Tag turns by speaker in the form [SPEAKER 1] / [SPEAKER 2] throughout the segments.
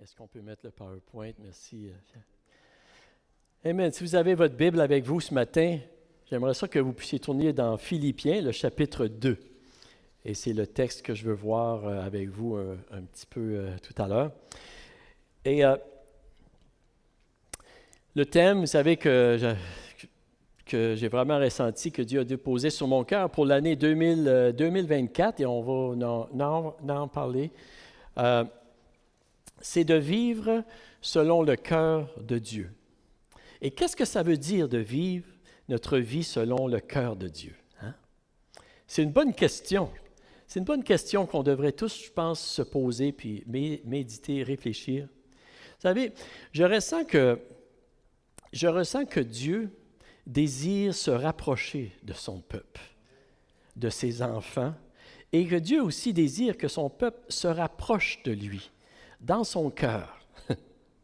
[SPEAKER 1] Est-ce qu'on peut mettre le PowerPoint? Merci. Amen. Si vous avez votre Bible avec vous ce matin, j'aimerais ça que vous puissiez tourner dans Philippiens, le chapitre 2. Et c'est le texte que je veux voir avec vous un petit peu tout à l'heure. Et le thème, vous savez que j'ai vraiment ressenti que Dieu a déposé sur mon cœur pour l'année 2024, et on va en parler, c'est de vivre selon le cœur de Dieu. Et qu'est-ce que ça veut dire de vivre notre vie selon le cœur de Dieu? Hein? C'est une bonne question. C'est une bonne question qu'on devrait tous, je pense, se poser, puis méditer, réfléchir. Vous savez, je ressens que Dieu désire se rapprocher de son peuple, de ses enfants, et que Dieu aussi désire que son peuple se rapproche de lui, dans son cœur.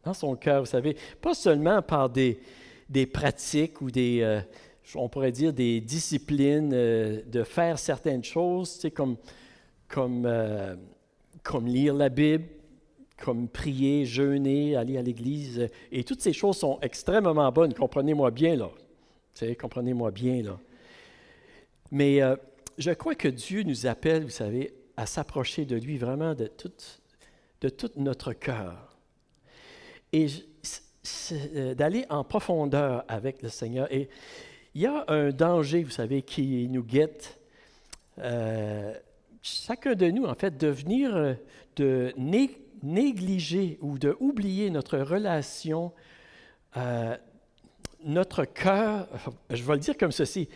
[SPEAKER 1] Dans son cœur, vous savez, pas seulement par des pratiques ou on pourrait dire des disciplines de faire certaines choses, tu sais, comme lire la Bible, comme prier, jeûner, aller à l'église. Et toutes ces choses sont extrêmement bonnes, comprenez-moi bien, là. Tu sais, comprenez-moi bien, là. Mais je crois que Dieu nous appelle, vous savez, à s'approcher de lui vraiment de tout notre cœur. Et d'aller en profondeur avec le Seigneur. Et il y a un danger, vous savez, qui nous guette. Chacun de nous, en fait, de négliger ou de oublier notre relation, notre cœur, je vais le dire comme ceci,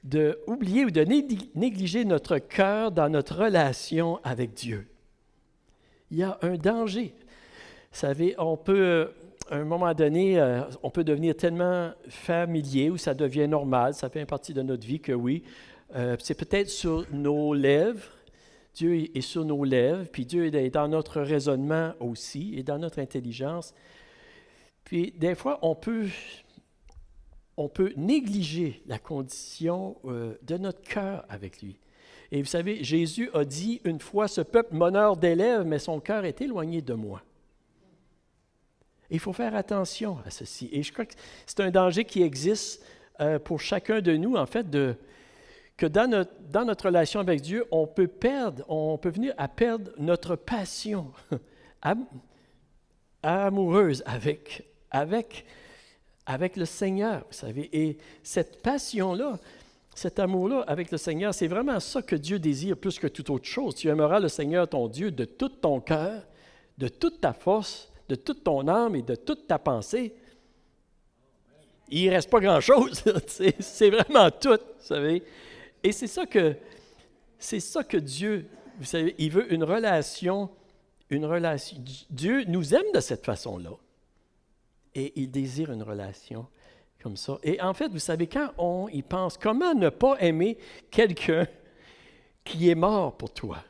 [SPEAKER 1] de oublier ou de négliger notre cœur dans notre relation avec Dieu. Il y a un danger. Vous savez, à un moment donné, on peut devenir tellement familier ou ça devient normal, ça fait partie de notre vie que oui, c'est peut-être sur nos lèvres, Dieu est sur nos lèvres, puis Dieu est dans notre raisonnement aussi et dans notre intelligence. Puis des fois, on peut négliger la condition de notre cœur avec lui. Et vous savez, Jésus a dit une fois, « Ce peuple m'honore des lèvres, mais son cœur est éloigné de moi. » Il faut faire attention à ceci. Et je crois que c'est un danger qui existe pour chacun de nous, en fait, que dans notre relation avec Dieu, on peut venir à perdre notre passion amoureuse avec le Seigneur, vous savez. Et cette passion-là, cet amour-là avec le Seigneur, c'est vraiment ça que Dieu désire plus que toute autre chose. Tu aimeras le Seigneur ton Dieu de tout ton cœur, de toute ta force, de toute ton âme et de toute ta pensée. Il ne reste pas grand-chose. C'est vraiment tout, vous savez. Et c'est ça que Dieu, vous savez, il veut une relation. Dieu nous aime de cette façon-là. Et il désire une relation comme ça. Et en fait, vous savez, quand on y pense, comment ne pas aimer quelqu'un qui est mort pour toi?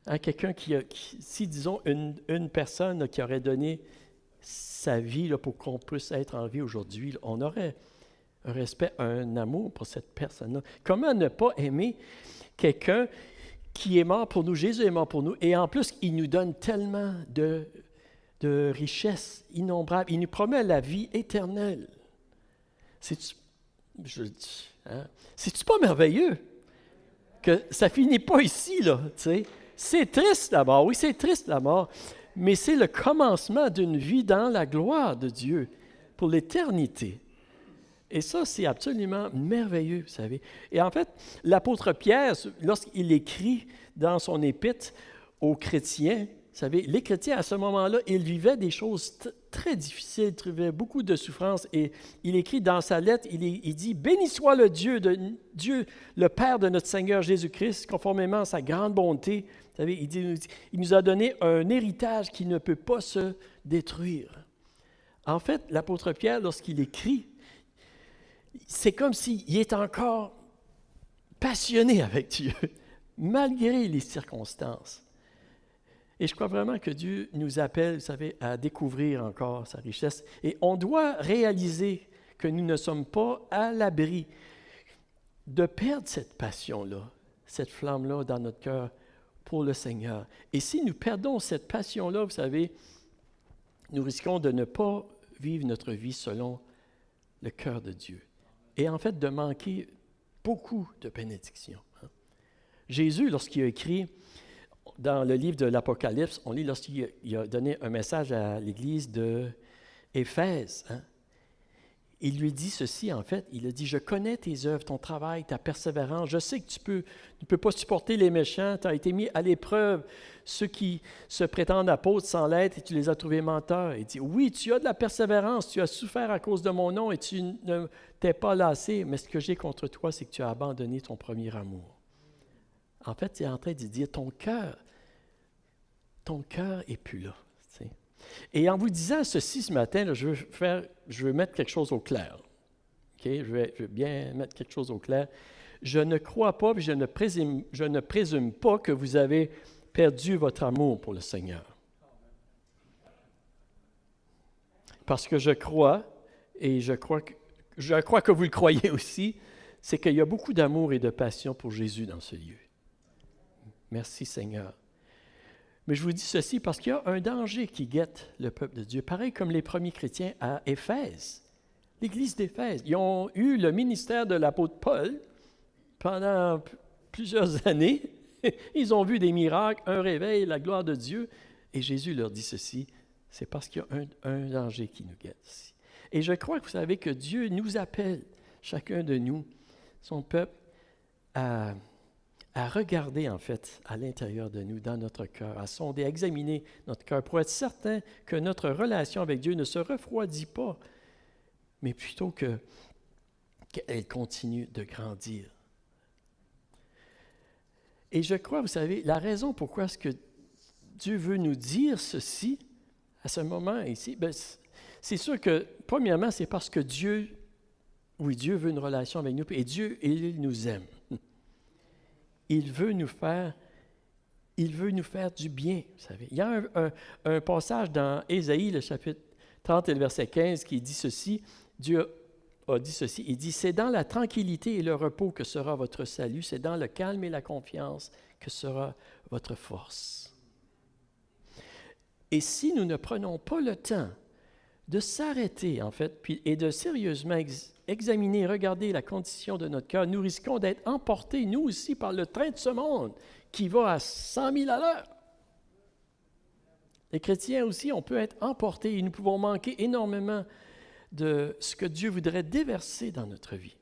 [SPEAKER 1] Hein, quelqu'un si disons une personne là, qui aurait donné sa vie là, pour qu'on puisse être en vie aujourd'hui, là, on aurait un respect, un amour pour cette personne-là. Comment ne pas aimer quelqu'un qui est mort pour nous? Jésus est mort pour nous, et en plus, il nous donne tellement de richesses innombrables. Il nous promet la vie éternelle. C'est-tu pas merveilleux que ça finit pas ici, là, tu sais? C'est triste la mort, oui, c'est triste la mort, mais c'est le commencement d'une vie dans la gloire de Dieu pour l'éternité. Et ça, c'est absolument merveilleux, vous savez. Et en fait, l'apôtre Pierre, lorsqu'il écrit dans son épître aux chrétiens, vous savez, les chrétiens, à ce moment-là, ils vivaient des choses très difficiles, ils trouvaient beaucoup de souffrances. Et il écrit dans sa lettre, il dit « Béni soit le Dieu, le Père de notre Seigneur Jésus-Christ, conformément à sa grande bonté. » Vous savez, il nous a donné un héritage qui ne peut pas se détruire. En fait, l'apôtre Pierre, lorsqu'il écrit, c'est comme s'il est encore passionné avec Dieu, malgré les circonstances. Et je crois vraiment que Dieu nous appelle, vous savez, à découvrir encore sa richesse. Et on doit réaliser que nous ne sommes pas à l'abri de perdre cette passion-là, cette flamme-là dans notre cœur pour le Seigneur. Et si nous perdons cette passion-là, vous savez, nous risquons de ne pas vivre notre vie selon le cœur de Dieu. Et en fait, de manquer beaucoup de bénédictions. Jésus, lorsqu'il a écrit dans le livre de l'Apocalypse, on lit lorsqu'il a donné un message à l'église d'Éphèse, il lui dit ceci, en fait, il a dit « Je connais tes œuvres, ton travail, ta persévérance. Je sais que tu ne peux pas supporter les méchants. Tu as été mis à l'épreuve, ceux qui se prétendent apôtres sans l'être, et tu les as trouvés menteurs. » Il dit « Oui, tu as de la persévérance, tu as souffert à cause de mon nom, et tu ne t'es pas lassé. Mais ce que j'ai contre toi, c'est que tu as abandonné ton premier amour. » En fait, il est en train de dire « Ton cœur est plus là. » Et en vous disant ceci ce matin, là, je veux mettre quelque chose au clair. Okay? Je veux bien mettre quelque chose au clair. Je ne crois pas, puis je ne présume pas que vous avez perdu votre amour pour le Seigneur. Parce que je crois, et je crois que vous le croyez aussi, c'est qu'il y a beaucoup d'amour et de passion pour Jésus dans ce lieu. Merci Seigneur. Mais je vous dis ceci parce qu'il y a un danger qui guette le peuple de Dieu, pareil comme les premiers chrétiens à Éphèse, l'église d'Éphèse. Ils ont eu le ministère de l'apôtre Paul pendant plusieurs années. Ils ont vu des miracles, un réveil, la gloire de Dieu. Et Jésus leur dit ceci, c'est parce qu'il y a un danger qui nous guette ici. Et je crois que vous savez que Dieu nous appelle, chacun de nous, son peuple, à regarder, en fait, à l'intérieur de nous, dans notre cœur, à sonder, à examiner notre cœur pour être certain que notre relation avec Dieu ne se refroidit pas, mais plutôt qu'elle continue de grandir. Et je crois, vous savez, la raison pourquoi est-ce que Dieu veut nous dire ceci, à ce moment ici, bien, c'est sûr que, premièrement, c'est parce que Dieu veut une relation avec nous, et Dieu, il nous aime. Il veut nous faire du bien, vous savez. Il y a un passage dans Ésaïe, le chapitre 30 et le verset 15, qui dit ceci. Dieu a dit ceci. Il dit, « C'est dans la tranquillité et le repos que sera votre salut. C'est dans le calme et la confiance que sera votre force. » Et si nous ne prenons pas le temps de s'arrêter, en fait, et de sérieusement examiner, regarder la condition de notre cœur, nous risquons d'être emportés, nous aussi, par le train de ce monde qui va à 100 000 à l'heure. Les chrétiens aussi, on peut être emportés et nous pouvons manquer énormément de ce que Dieu voudrait déverser dans notre vie.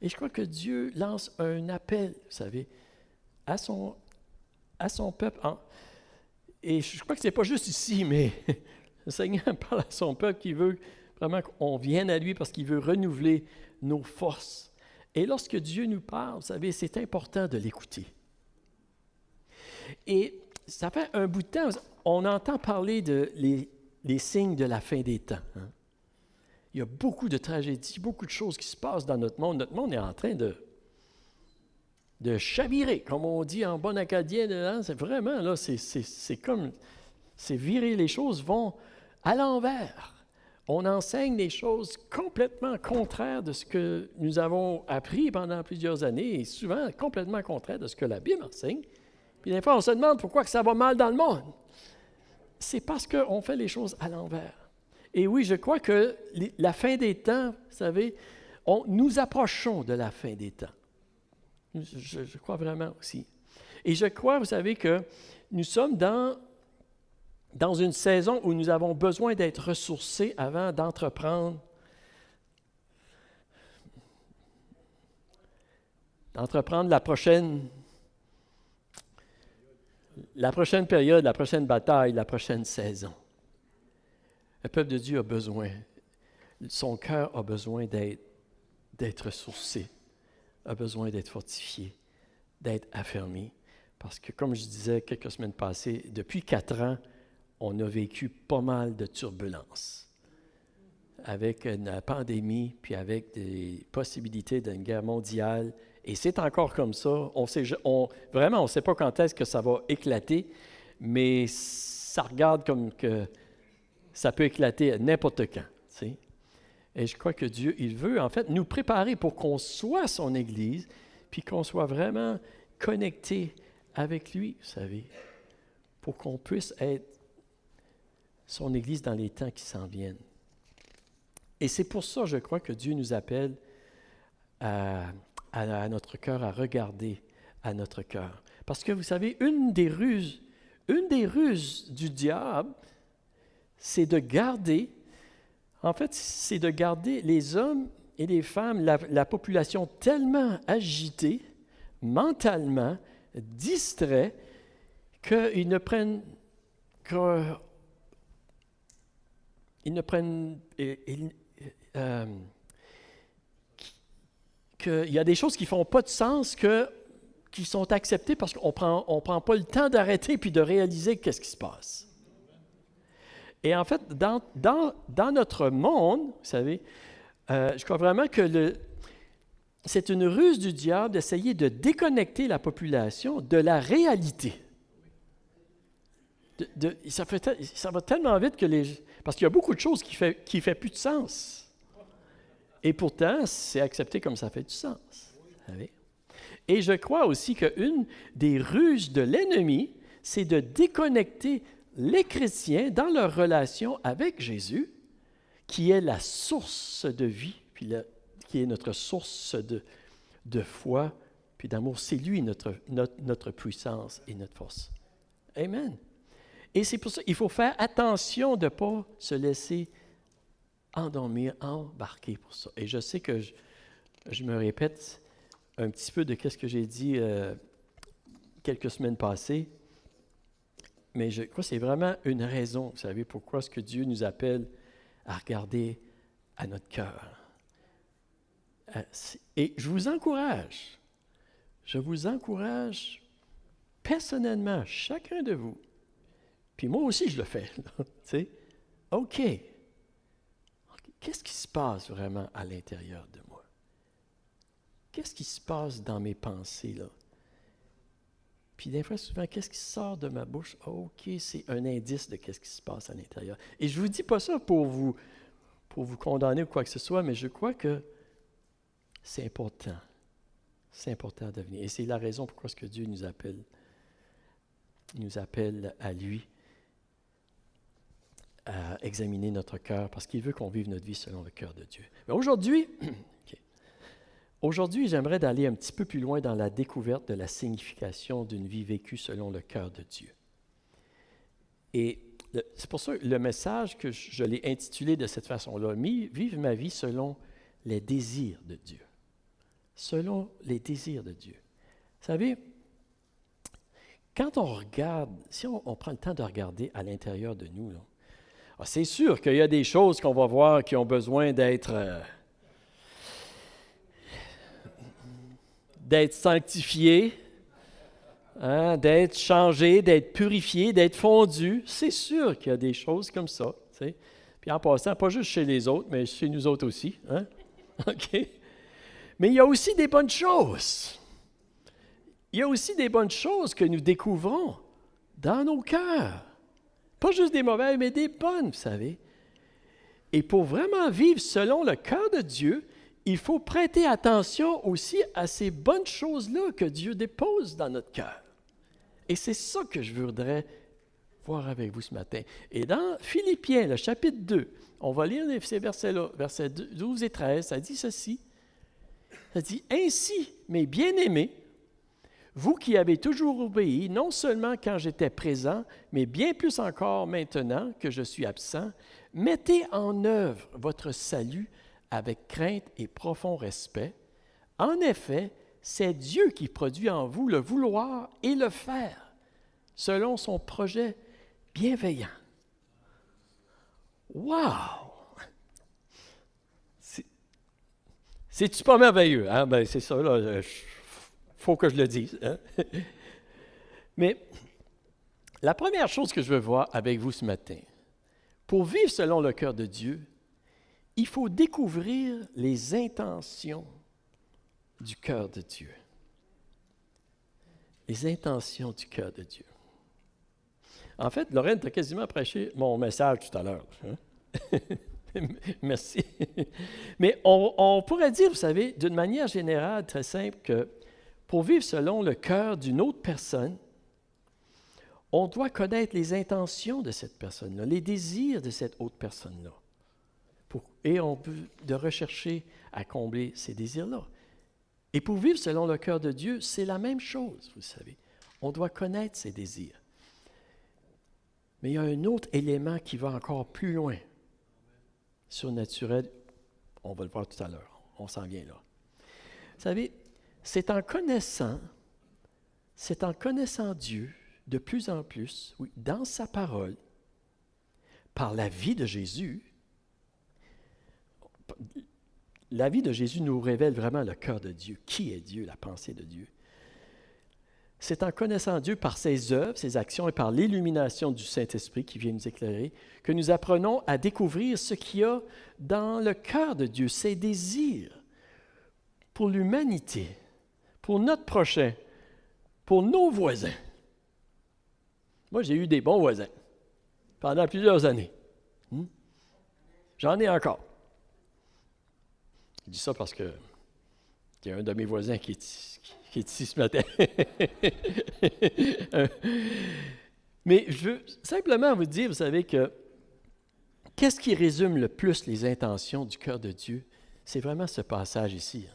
[SPEAKER 1] Et je crois que Dieu lance un appel, vous savez, à son peuple. Et je crois que ce n'est pas juste ici, mais le Seigneur parle à son peuple qui veut vraiment qu'on vienne à lui parce qu'il veut renouveler nos forces. Et lorsque Dieu nous parle, vous savez, c'est important de l'écouter. Et ça fait un bout de temps, on entend parler les signes de la fin des temps. Hein? Il y a beaucoup de tragédies, beaucoup de choses qui se passent dans notre monde. Notre monde est en train de chavirer, comme on dit en bon acadien. Hein? C'est vraiment, là, c'est comme, c'est viré, les choses vont à l'envers. On enseigne des choses complètement contraires de ce que nous avons appris pendant plusieurs années, et souvent complètement contraires de ce que la Bible enseigne. Puis des fois, on se demande pourquoi que ça va mal dans le monde. C'est parce qu'on fait les choses à l'envers. Et oui, je crois que la fin des temps, vous savez, nous approchons de la fin des temps. Je crois vraiment aussi. Et je crois, vous savez, que nous sommes dans une saison où nous avons besoin d'être ressourcés avant d'entreprendre la prochaine période, la prochaine bataille, la prochaine saison. Le peuple de Dieu a besoin, son cœur a besoin d'être ressourcé, a besoin d'être fortifié, d'être affermi. Parce que, comme je disais quelques semaines passées, depuis 4 ans, on a vécu pas mal de turbulences. Avec une pandémie, puis avec des possibilités d'une guerre mondiale. Et c'est encore comme ça. Vraiment, on ne sait pas quand est-ce que ça va éclater, mais ça regarde comme que ça peut éclater à n'importe quand. Tu sais. Et je crois que Dieu, il veut en fait nous préparer pour qu'on soit son Église, puis qu'on soit vraiment connecté avec lui, vous savez, pour qu'on puisse être son Église dans les temps qui s'en viennent. Et c'est pour ça, je crois, que Dieu nous appelle à notre cœur, à regarder à notre cœur. Parce que vous savez, une des ruses du diable, c'est de garder les hommes et les femmes, la population tellement agitée, mentalement, distraits, qu'ils ne prennent qu'il y a des choses qui ne font pas de sens, qui sont acceptées parce qu'on prend pas le temps d'arrêter puis de réaliser qu'est-ce qui se passe. Et en fait, dans notre monde, vous savez, je crois vraiment que c'est une ruse du diable d'essayer de déconnecter la population de la réalité. Ça va tellement vite parce qu'il y a beaucoup de choses qui ne font plus de sens. Et pourtant, c'est accepté comme ça fait du sens. Vous savez? Et je crois aussi qu'une des ruses de l'ennemi, c'est de déconnecter les chrétiens dans leur relation avec Jésus, qui est la source de vie, puis qui est notre source de foi, puis d'amour. C'est lui notre puissance et notre force. Amen. Et c'est pour ça qu'il faut faire attention de ne pas se laisser endormir, embarquer pour ça. Et je sais que je me répète un petit peu de ce que j'ai dit quelques semaines passées, mais je crois que c'est vraiment une raison, vous savez, pourquoi est-ce que Dieu nous appelle à regarder à notre cœur. Et je vous encourage personnellement, chacun de vous, puis moi aussi je le fais, tu sais, OK, qu'est-ce qui se passe vraiment à l'intérieur de moi? Qu'est-ce qui se passe dans mes pensées, là? Puis des fois, souvent, qu'est-ce qui sort de ma bouche? OK, c'est un indice de qu'est-ce qui se passe à l'intérieur. Et je ne vous dis pas ça pour vous condamner ou quoi que ce soit, mais je crois que c'est important. C'est important de venir. Et c'est la raison pourquoi est-ce que Dieu nous appelle à lui, à examiner notre cœur, parce qu'il veut qu'on vive notre vie selon le cœur de Dieu. Mais aujourd'hui, j'aimerais d'aller un petit peu plus loin dans la découverte de la signification d'une vie vécue selon le cœur de Dieu. Et c'est pour ça que le message que je l'ai intitulé de cette façon-là, « Vive ma vie selon les désirs de Dieu ». Selon les désirs de Dieu. Vous savez, quand on regarde, si on prend le temps de regarder à l'intérieur de nous, là, c'est sûr qu'il y a des choses qu'on va voir qui ont besoin d'être sanctifiées, d'être changées, d'être purifiées, d'être fondues. C'est sûr qu'il y a des choses comme ça. Tu sais. Puis en passant, pas juste chez les autres, mais chez nous autres aussi. Hein? OK? Mais il y a aussi des bonnes choses. Il y a aussi des bonnes choses que nous découvrons dans nos cœurs. Pas juste des mauvaises, mais des bonnes, vous savez. Et pour vraiment vivre selon le cœur de Dieu, il faut prêter attention aussi à ces bonnes choses-là que Dieu dépose dans notre cœur. Et c'est ça que je voudrais voir avec vous ce matin. Et dans Philippiens, le chapitre 2, on va lire ces versets-là, versets 12 et 13, ça dit ceci. Ça dit, « Ainsi, mes bien-aimés, vous qui avez toujours obéi, non seulement quand j'étais présent, mais bien plus encore maintenant que je suis absent, mettez en œuvre votre salut avec crainte et profond respect. En effet, c'est Dieu qui produit en vous le vouloir et le faire, selon son projet bienveillant. » Wow! C'est-tu pas merveilleux? Hein? Ben, c'est ça, là. Faut que je le dise. Hein? Mais la première chose que je veux voir avec vous ce matin, pour vivre selon le cœur de Dieu, il faut découvrir les intentions du cœur de Dieu. Les intentions du cœur de Dieu. En fait, Lorraine, tu as quasiment prêché mon message tout à l'heure. Hein? Merci. Mais on pourrait dire, vous savez, d'une manière générale, très simple, que pour vivre selon le cœur d'une autre personne, on doit connaître les intentions de cette personne-là, les désirs de cette autre personne-là. Et on peut de rechercher à combler ces désirs-là. Et pour vivre selon le cœur de Dieu, c'est la même chose, vous savez. On doit connaître ses désirs. Mais il y a un autre élément qui va encore plus loin, surnaturel. On va le voir tout à l'heure. On s'en vient là. Vous savez, c'est en connaissant Dieu de plus en plus, oui, dans sa parole, par la vie de Jésus. La vie de Jésus nous révèle vraiment le cœur de Dieu. Qui est Dieu, la pensée de Dieu? C'est en connaissant Dieu par ses œuvres, ses actions et par l'illumination du Saint-Esprit qui vient nous éclairer que nous apprenons à découvrir ce qu'il y a dans le cœur de Dieu, ses désirs pour l'humanité, pour notre prochain, pour nos voisins. Moi, j'ai eu des bons voisins pendant plusieurs années. J'en ai encore. Je dis ça parce que il y a un de mes voisins qui est ici ce matin. Mais je veux simplement vous dire, vous savez que qu'est-ce qui résume le plus les intentions du cœur de Dieu? C'est vraiment ce passage ici.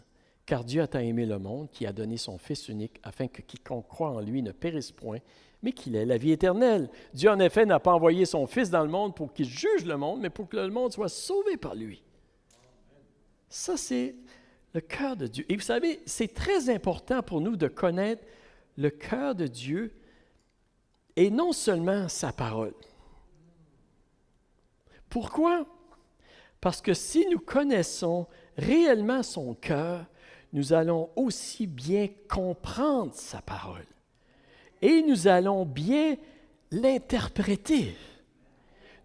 [SPEAKER 1] Car Dieu a tant aimé le monde qu'il a donné son Fils unique afin que quiconque croit en lui ne périsse point, mais qu'il ait la vie éternelle. Dieu, en effet, n'a pas envoyé son Fils dans le monde pour qu'il juge le monde, mais pour que le monde soit sauvé par lui. Ça, c'est le cœur de Dieu. Et vous savez, c'est très important pour nous de connaître le cœur de Dieu et non seulement sa parole. Pourquoi? Parce que si nous connaissons réellement son cœur, nous allons aussi bien comprendre sa parole et nous allons bien l'interpréter.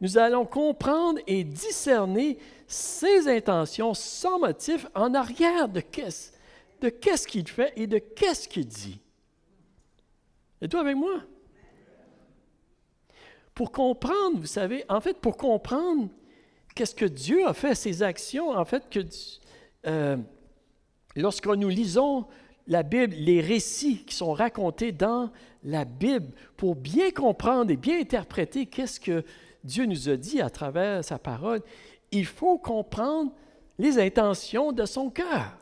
[SPEAKER 1] Nous allons comprendre et discerner ses intentions, son motif en arrière de qu'est-ce qu'il fait et de qu'est-ce qu'il dit. Êtes-vous avec moi? Pour comprendre, vous savez, en fait, pour comprendre qu'est-ce que Dieu a fait, ses actions, en fait, lorsque nous lisons la Bible, les récits qui sont racontés dans la Bible, pour bien comprendre et bien interpréter qu'est-ce que Dieu nous a dit à travers sa parole, il faut comprendre les intentions de son cœur.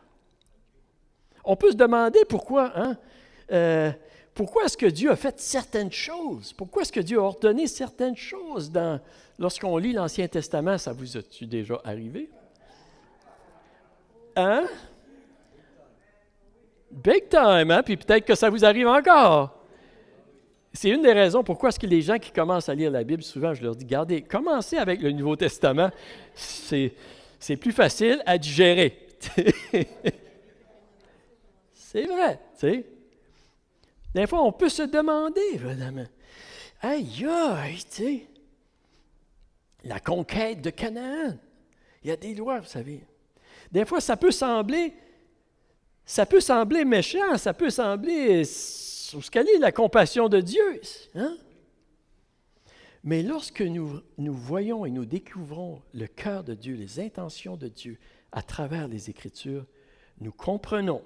[SPEAKER 1] On peut se demander pourquoi, pourquoi est-ce que Dieu a fait certaines choses? Pourquoi est-ce que Dieu a ordonné certaines choses lorsqu'on lit l'Ancien Testament? Ça vous a-tu déjà arrivé? Hein? Big time, hein? Puis peut-être que ça vous arrive encore. C'est une des raisons pourquoi est-ce que les gens qui commencent à lire la Bible, souvent je leur dis, regardez, commencez avec le Nouveau Testament, c'est plus facile à digérer. C'est vrai, tu sais. Des fois, on peut se demander, évidemment, aïe, tu sais, la conquête de Canaan, il y a des lois, vous savez. Des fois, ça peut sembler méchant, ça peut sembler où est la compassion de Dieu, hein? Mais lorsque nous voyons et nous découvrons le cœur de Dieu, les intentions de Dieu à travers les Écritures, nous comprenons,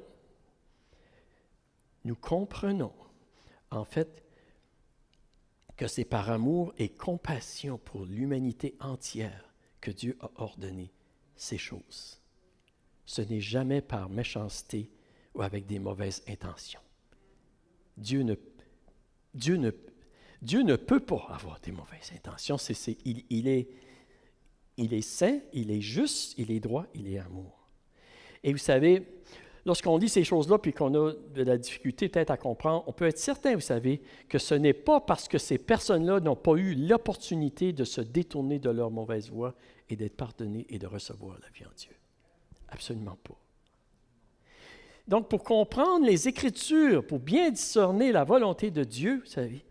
[SPEAKER 1] en fait, que c'est par amour et compassion pour l'humanité entière que Dieu a ordonné ces choses. Ce n'est jamais par méchanceté ou avec des mauvaises intentions. Dieu ne peut pas avoir des mauvaises intentions. Il est saint, il est juste, il est droit, il est amour. Et vous savez, lorsqu'on lit ces choses-là puis qu'on a de la difficulté peut-être à comprendre, on peut être certain, vous savez, que ce n'est pas parce que ces personnes-là n'ont pas eu l'opportunité de se détourner de leur mauvaise voie et d'être pardonnées et de recevoir la vie en Dieu. Absolument pas. Donc, pour comprendre les Écritures, pour bien discerner la volonté de Dieu, vous savez,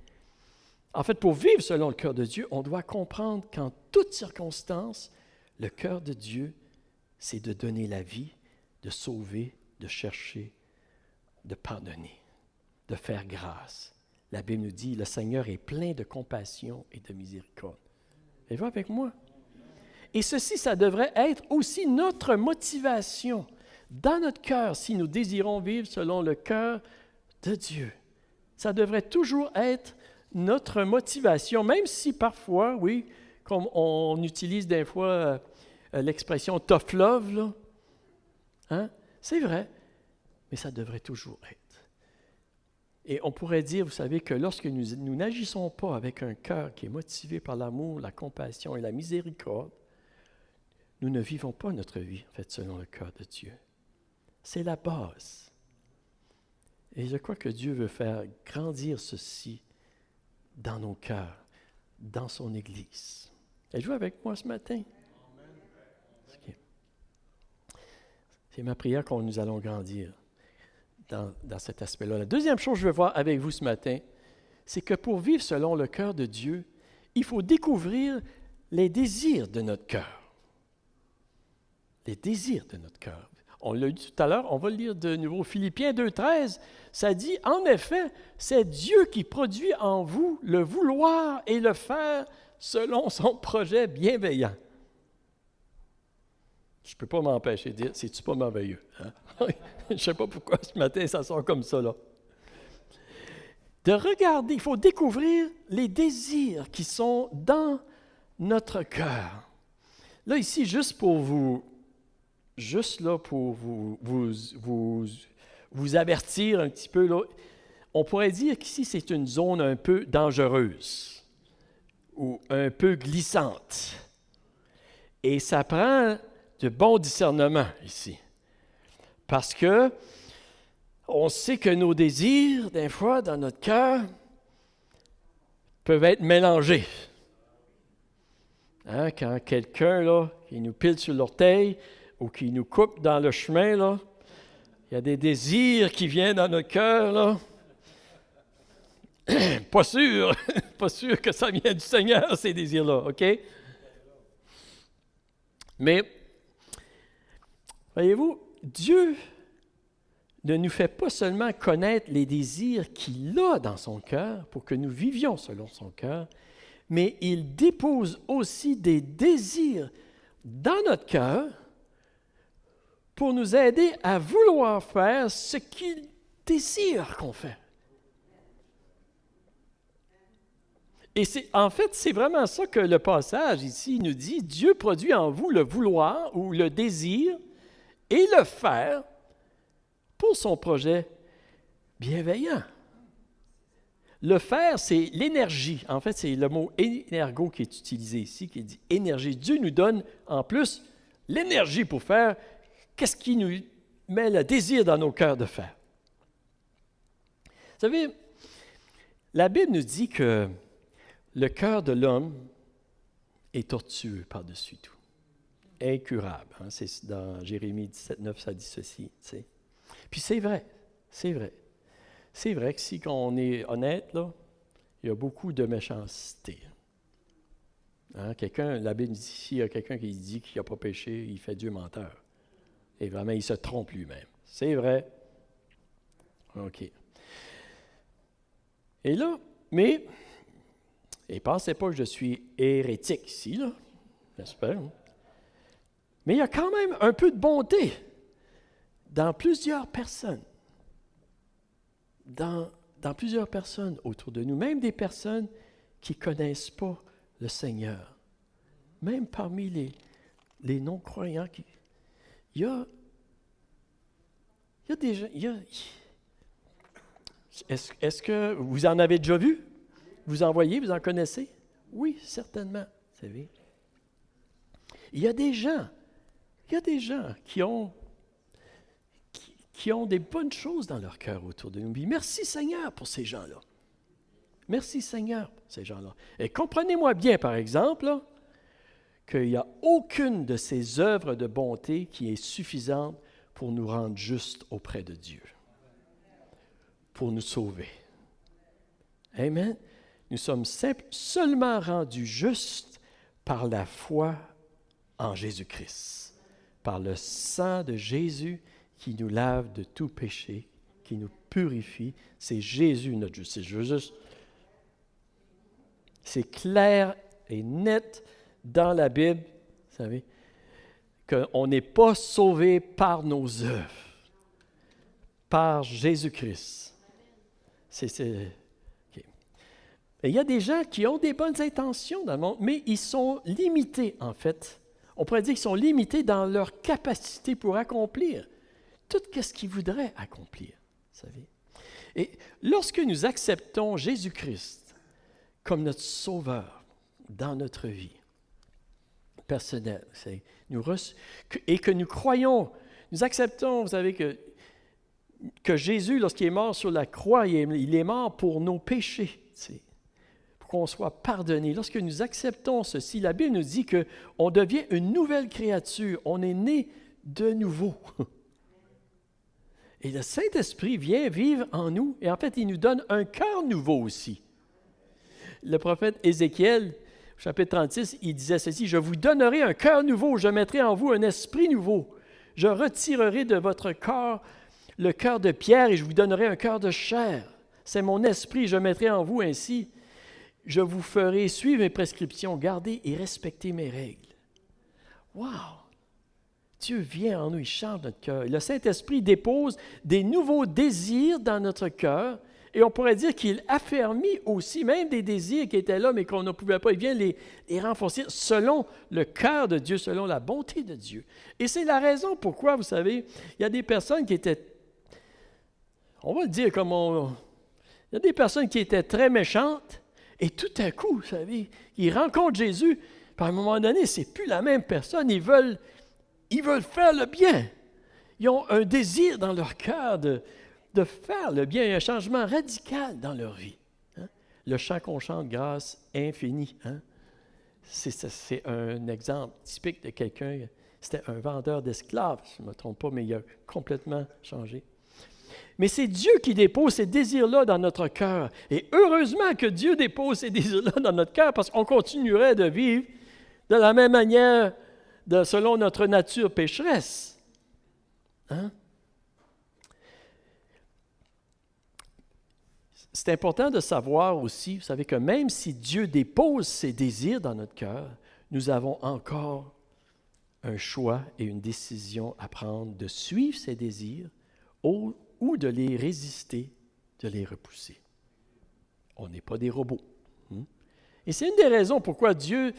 [SPEAKER 1] en fait, pour vivre selon le cœur de Dieu, on doit comprendre qu'en toutes circonstances, le cœur de Dieu, c'est de donner la vie, de sauver, de chercher, de pardonner, de faire grâce. La Bible nous dit, le Seigneur est plein de compassion et de miséricorde. Êtes-vous avec moi? Et ceci, ça devrait être aussi notre motivation dans notre cœur si nous désirons vivre selon le cœur de Dieu. Ça devrait toujours être notre motivation, même si parfois, oui, comme on utilise des fois l'expression tough love, là, hein, c'est vrai, mais ça devrait toujours être. Et on pourrait dire, vous savez, que lorsque nous n'agissons pas avec un cœur qui est motivé par l'amour, la compassion et la miséricorde, nous ne vivons pas notre vie, en fait, selon le cœur de Dieu. C'est la base. Et je crois que Dieu veut faire grandir ceci dans nos cœurs, dans son Église. Êtes-vous avec moi ce matin? Okay. C'est ma prière que nous allons grandir dans cet aspect-là. La deuxième chose que je veux voir avec vous ce matin, c'est que pour vivre selon le cœur de Dieu, il faut découvrir les désirs de notre cœur. Les désirs de notre cœur. On l'a dit tout à l'heure, on va le lire de nouveau. Philippiens 2,13, ça dit, « En effet, c'est Dieu qui produit en vous le vouloir et le faire selon son projet bienveillant. » Je ne peux pas m'empêcher de dire, « C'est-tu pas merveilleux? Hein? » Je ne sais pas pourquoi ce matin, ça sort comme ça, là. De regarder, il faut découvrir les désirs qui sont dans notre cœur. Là, ici, juste là pour vous avertir un petit peu, là, on pourrait dire qu'ici, c'est une zone un peu dangereuse ou un peu glissante. Et ça prend de bon discernement ici. Parce que on sait que nos désirs, des fois, dans notre cœur, peuvent être mélangés. Hein, quand quelqu'un, là, qui nous pile sur l'orteil, ou qui nous coupe dans le chemin, là, il y a des désirs qui viennent dans notre cœur, là. Pas sûr que ça vient du Seigneur, ces désirs-là, OK? Mais, voyez-vous, Dieu ne nous fait pas seulement connaître les désirs qu'il a dans son cœur pour que nous vivions selon son cœur, mais il dépose aussi des désirs dans notre cœur pour nous aider à vouloir faire ce qu'il désire qu'on fait. Et en fait, c'est vraiment ça que le passage ici nous dit. Dieu produit en vous le vouloir ou le désir et le faire pour son projet bienveillant. Le faire, c'est l'énergie. En fait, c'est le mot énergo qui est utilisé ici, qui dit énergie. Dieu nous donne en plus l'énergie pour faire qu'est-ce qui nous met le désir dans nos cœurs de faire. Vous savez, la Bible nous dit que le cœur de l'homme est tortueux par-dessus tout, incurable. Hein? C'est dans Jérémie 17,9, ça dit ceci. Tu sais. Puis c'est vrai. C'est vrai que si on est honnête, là, il y a beaucoup de méchanceté. Hein? La Bible dit ici, il y a quelqu'un qui dit qu'il n'a pas péché, il fait Dieu menteur. Et vraiment, il se trompe lui-même. C'est vrai. OK. Et là, mais, et pensez pas que je suis hérétique ici, là, j'espère. Hein? Mais il y a quand même un peu de bonté dans plusieurs personnes. Dans plusieurs personnes autour de nous, même des personnes qui ne connaissent pas le Seigneur. Même parmi les non-croyants, il y a des gens... Est-ce que vous en avez déjà vu? Vous en voyez, vous en connaissez? Oui, certainement, vous savez. Il y a des gens qui ont des bonnes choses dans leur cœur autour de nous. Puis merci Seigneur pour ces gens-là. Merci Seigneur pour ces gens-là. Et comprenez-moi bien, par exemple, là, qu'il n'y a aucune de ces œuvres de bonté qui est suffisante pour nous rendre justes auprès de Dieu, pour nous sauver. Amen. Nous sommes seulement rendus justes par la foi en Jésus-Christ, par le sang de Jésus qui nous lave de tout péché, qui nous purifie. C'est Jésus notre justice. C'est clair et net dans la Bible, vous savez, qu'on n'est pas sauvé par nos œuvres, par Jésus-Christ. Okay. Et il y a des gens qui ont des bonnes intentions dans le monde, mais ils sont limités, en fait. On pourrait dire qu'ils sont limités dans leur capacité pour accomplir tout ce qu'ils voudraient accomplir, vous savez. Et lorsque nous acceptons Jésus-Christ comme notre sauveur dans notre vie personnelle, et que nous croyons, nous acceptons, vous savez, que Jésus, lorsqu'il est mort sur la croix, il est mort pour nos péchés, pour qu'on soit pardonné. Lorsque nous acceptons ceci, la Bible nous dit qu'on devient une nouvelle créature, on est né de nouveau. Et le Saint-Esprit vient vivre en nous, et en fait, il nous donne un cœur nouveau aussi. Le prophète Ézéchiel, au chapitre 36, il disait ceci, « Je vous donnerai un cœur nouveau, je mettrai en vous un esprit nouveau. Je retirerai de votre corps le cœur de pierre et je vous donnerai un cœur de chair. C'est mon esprit, je mettrai en vous ainsi. Je vous ferai suivre mes prescriptions, garder et respecter mes règles. » Wow! Dieu vient en nous, il change notre cœur. Le Saint-Esprit dépose des nouveaux désirs dans notre cœur et on pourrait dire qu'il affermit aussi même des désirs qui étaient là mais qu'on ne pouvait pas. Il vient les renforcer selon le cœur de Dieu, selon la bonté de Dieu. Et c'est la raison pourquoi, vous savez, il y a des personnes qui étaient, on va le dire comme il y a des personnes qui étaient très méchantes et tout à coup, vous savez, ils rencontrent Jésus, puis à un moment donné, c'est plus la même personne, ils veulent faire le bien. Ils ont un désir dans leur cœur de faire le bien. Il y a un changement radical dans leur vie. Hein? Le chant qu'on chante, grâce infinie. Hein? C'est un exemple typique de quelqu'un. C'était un vendeur d'esclaves, si je ne me trompe pas, mais il a complètement changé. Mais c'est Dieu qui dépose ces désirs-là dans notre cœur. Et heureusement que Dieu dépose ces désirs-là dans notre cœur parce qu'on continuerait de vivre de la même manière selon notre nature pécheresse. Hein? C'est important de savoir aussi, vous savez, que même si Dieu dépose ses désirs dans notre cœur, nous avons encore un choix et une décision à prendre de suivre ces désirs ou de les résister, de les repousser. On n'est pas des robots. Hein? Et c'est une des raisons pourquoi Dieu,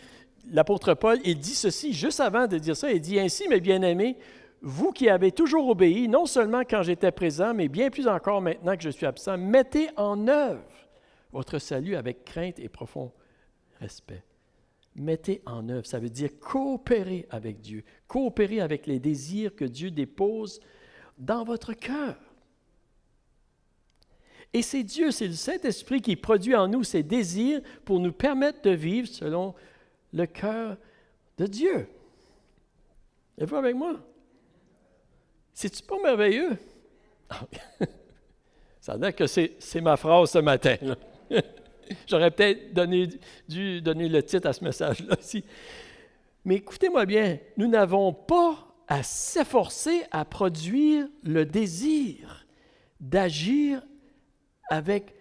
[SPEAKER 1] l'apôtre Paul, il dit ceci, juste avant de dire ça, il dit « Ainsi, mes bien-aimés, vous qui avez toujours obéi, non seulement quand j'étais présent, mais bien plus encore maintenant que je suis absent, mettez en œuvre votre salut avec crainte et profond respect. » Mettez en œuvre, ça veut dire coopérer avec Dieu, coopérer avec les désirs que Dieu dépose dans votre cœur. Et c'est Dieu, c'est le Saint-Esprit qui produit en nous ces désirs pour nous permettre de vivre selon le cœur de Dieu. Êtes-vous avec moi? C'est-tu pas merveilleux? Ça a l'air que c'est ma phrase ce matin. Là. J'aurais peut-être dû donner le titre à ce message-là aussi. Mais écoutez-moi bien, nous n'avons pas à s'efforcer à produire le désir d'agir avec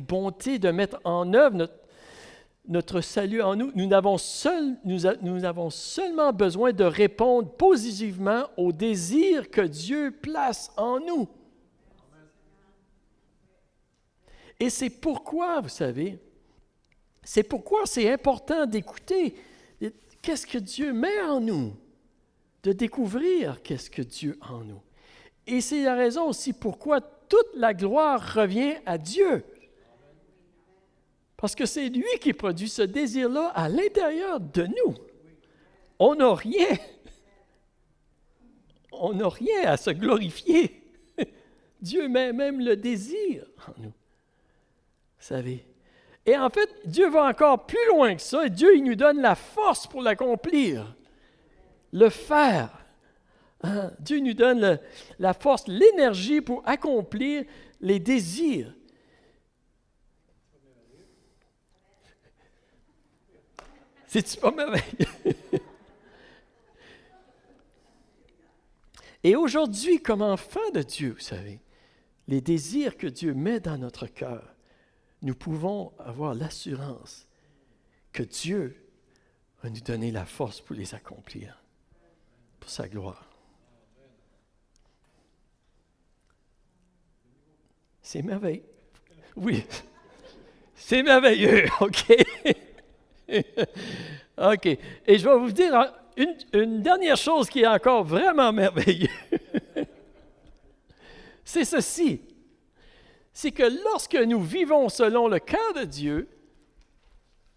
[SPEAKER 1] bonté, de mettre en œuvre notre salut en nous. Nous avons seulement besoin de répondre positivement aux désirs que Dieu place en nous. Et c'est pourquoi, vous savez, c'est important d'écouter qu'est-ce que Dieu met en nous, de découvrir qu'est-ce que Dieu a en nous. Et c'est la raison aussi pourquoi toute la gloire revient à Dieu. Parce que c'est lui qui produit ce désir-là à l'intérieur de nous. On n'a rien. On n'a rien à se glorifier. Dieu met même le désir en nous. Vous savez. Et en fait, Dieu va encore plus loin que ça. Dieu, il nous donne la force pour l'accomplir, le faire. Hein? Dieu nous donne la force, l'énergie pour accomplir les désirs. C'est-tu pas merveilleux? Et aujourd'hui, comme enfants de Dieu, vous savez, les désirs que Dieu met dans notre cœur, nous pouvons avoir l'assurance que Dieu va nous donner la force pour les accomplir, pour sa gloire. C'est merveilleux. Oui, C'est merveilleux, OK? OK. Et je vais vous dire une dernière chose qui est encore vraiment merveilleuse. C'est ceci. C'est que lorsque nous vivons selon le cœur de Dieu,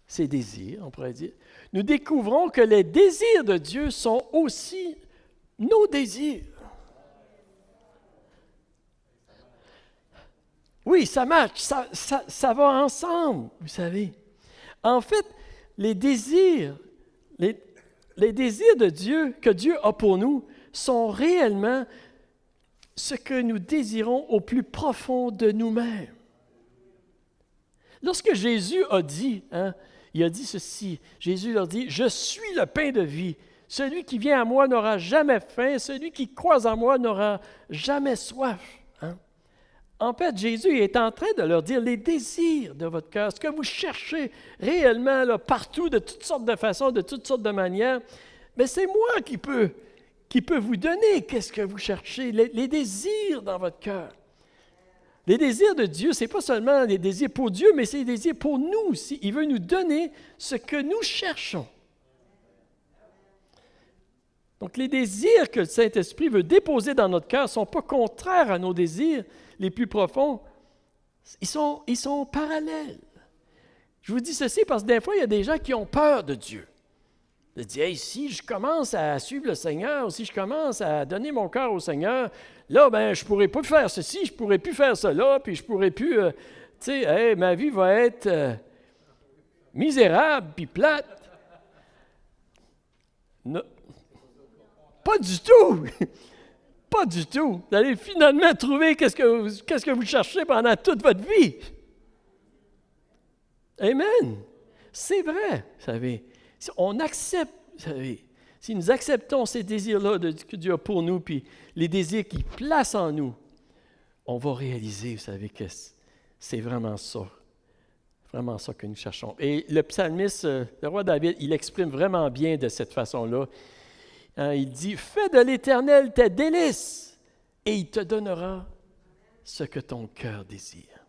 [SPEAKER 1] ses désirs, on pourrait dire, nous découvrons que les désirs de Dieu sont aussi nos désirs. Oui, ça match, ça va ensemble, vous savez. En fait, les désirs de Dieu, que Dieu a pour nous, sont réellement ce que nous désirons au plus profond de nous-mêmes. Lorsque Jésus a dit, il a dit ceci, Jésus leur dit, « Je suis le pain de vie. Celui qui vient à moi n'aura jamais faim, celui qui croit en moi n'aura jamais soif. » En fait, Jésus est en train de leur dire les désirs de votre cœur, ce que vous cherchez réellement là, partout, de toutes sortes de façons, de toutes sortes de manières, mais c'est moi qui peux vous donner qu'est-ce que vous cherchez, les désirs dans votre cœur. Les désirs de Dieu, ce n'est pas seulement des désirs pour Dieu, mais c'est des désirs pour nous aussi. Il veut nous donner ce que nous cherchons. Donc, les désirs que le Saint-Esprit veut déposer dans notre cœur ne sont pas contraires à nos désirs les plus profonds. Ils sont parallèles. Je vous dis ceci parce que des fois, il y a des gens qui ont peur de Dieu. Ils disent, hey, si je commence à suivre le Seigneur, si je commence à donner mon cœur au Seigneur, là, je ne pourrai pas faire ceci, je ne pourrai plus faire cela, puis je ne pourrai plus, ma vie va être misérable, puis plate. Non. Pas du tout! Pas du tout. Vous allez finalement trouver qu'est-ce que vous cherchez pendant toute votre vie. Amen. C'est vrai, vous savez. Si on accepte, vous savez, si nous acceptons ces désirs-là que Dieu a pour nous, puis les désirs qu'il place en nous, on va réaliser, vous savez, que c'est vraiment ça que nous cherchons. Et le psalmiste, le roi David, il exprime vraiment bien de cette façon-là. Il dit, « Fais de l'Éternel tes délices, et il te donnera ce que ton cœur désire. »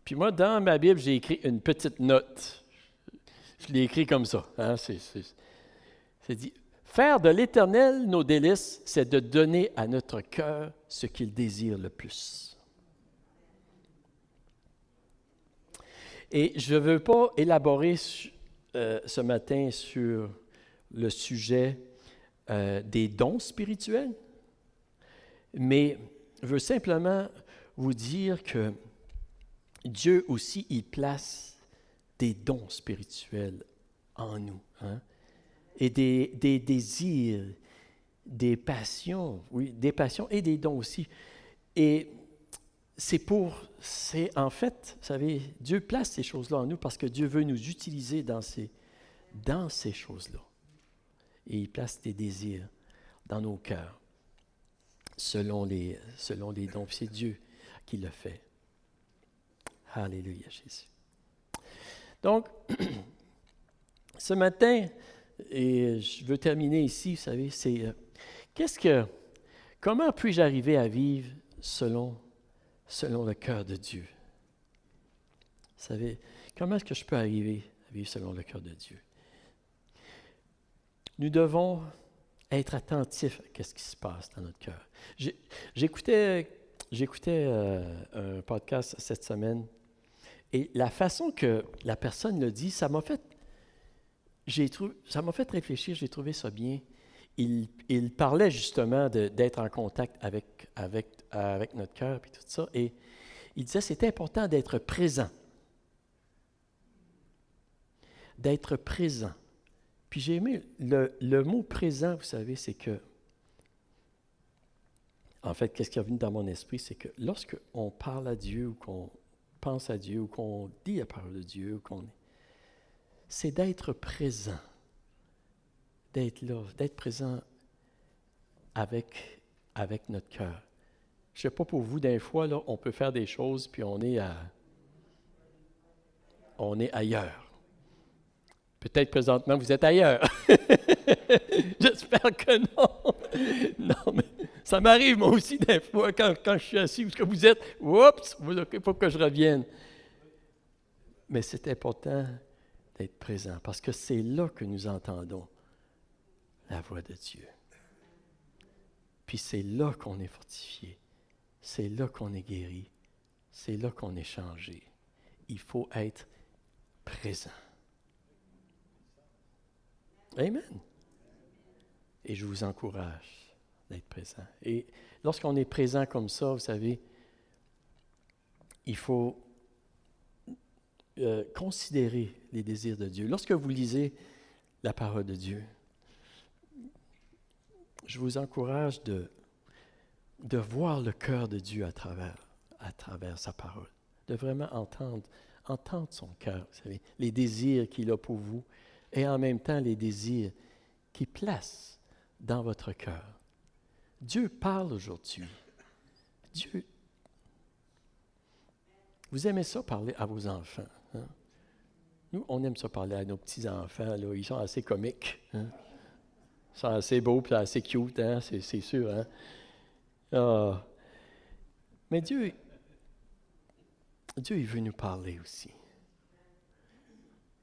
[SPEAKER 1] Puis moi, dans ma Bible, j'ai écrit une petite note. Je l'ai écrit comme ça. C'est dit, « Faire de l'Éternel nos délices, c'est de donner à notre cœur ce qu'il désire le plus. » Et je ne veux pas élaborer ce matin sur le sujet des dons spirituels, mais je veux simplement vous dire que Dieu aussi, il place des dons spirituels en nous, et des désirs, des passions, oui, des passions et des dons aussi. Et c'est en fait, vous savez, Dieu place ces choses-là en nous parce que Dieu veut nous utiliser dans ces choses-là. Et il place des désirs dans nos cœurs, selon les dons. C'est Dieu qui le fait. Alléluia, Jésus. Donc, ce matin, et je veux terminer ici, vous savez, c'est comment puis-je arriver à vivre selon le cœur de Dieu? Vous savez, comment est-ce que je peux arriver à vivre selon le cœur de Dieu? Nous devons être attentifs à ce qui se passe dans notre cœur. J'écoutais un podcast cette semaine et la façon que la personne le dit, ça m'a fait réfléchir, j'ai trouvé ça bien. Il parlait justement d'être en contact avec notre cœur et tout ça, et il disait que c'était important d'être présent. D'être présent. Puis j'ai aimé le mot « présent », vous savez, c'est que, en fait, qu'est-ce qui est venu dans mon esprit, c'est que lorsqu'on parle à Dieu, ou qu'on pense à Dieu, ou qu'on dit la parole de Dieu, c'est d'être présent, d'être là, d'être présent avec notre cœur. Je ne sais pas pour vous, des fois, là, on peut faire des choses, puis on est ailleurs. Peut-être présentement, vous êtes ailleurs. J'espère que non. Non, mais ça m'arrive moi aussi des fois quand je suis assis, où vous êtes, oups, il faut que je revienne. Mais c'est important d'être présent parce que c'est là que nous entendons la voix de Dieu. Puis c'est là qu'on est fortifié. C'est là qu'on est guéri. C'est là qu'on est changé. Il faut être présent. Amen. Et je vous encourage d'être présent. Et lorsqu'on est présent comme ça, vous savez, il faut considérer les désirs de Dieu. Lorsque vous lisez la parole de Dieu, je vous encourage de voir le cœur de Dieu à travers sa parole, de vraiment entendre son cœur, vous savez, les désirs qu'il a pour vous et en même temps les désirs qu'il place dans votre cœur. Dieu parle aujourd'hui. Dieu, vous aimez ça parler à vos enfants. Hein? Nous, on aime ça parler à nos petits-enfants. Là. Ils sont assez comiques. Hein? Ils sont assez beaux et assez cute, hein? C'est sûr. Hein? Ah. Mais Dieu, il veut nous parler aussi.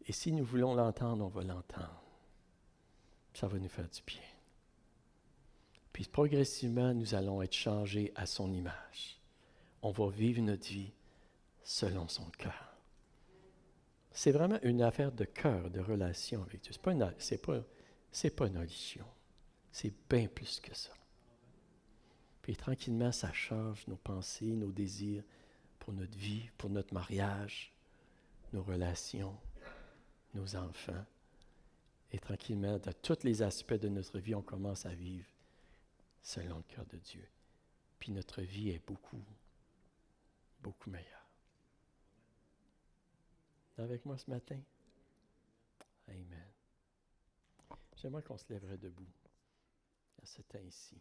[SPEAKER 1] Et si nous voulons l'entendre, on va l'entendre. Ça va nous faire du bien. Puis progressivement, nous allons être changés à son image. On va vivre notre vie selon son cœur. C'est vraiment une affaire de cœur, de relation avec Dieu. C'est pas une religion. C'est bien plus que ça. Puis tranquillement, ça change nos pensées, nos désirs pour notre vie, pour notre mariage, nos relations, nos enfants. Et tranquillement, dans tous les aspects de notre vie, on commence à vivre selon le cœur de Dieu. Puis notre vie est beaucoup, beaucoup meilleure. Avec moi ce matin? Amen. J'aimerais qu'on se lèverait debout à ce temps ici.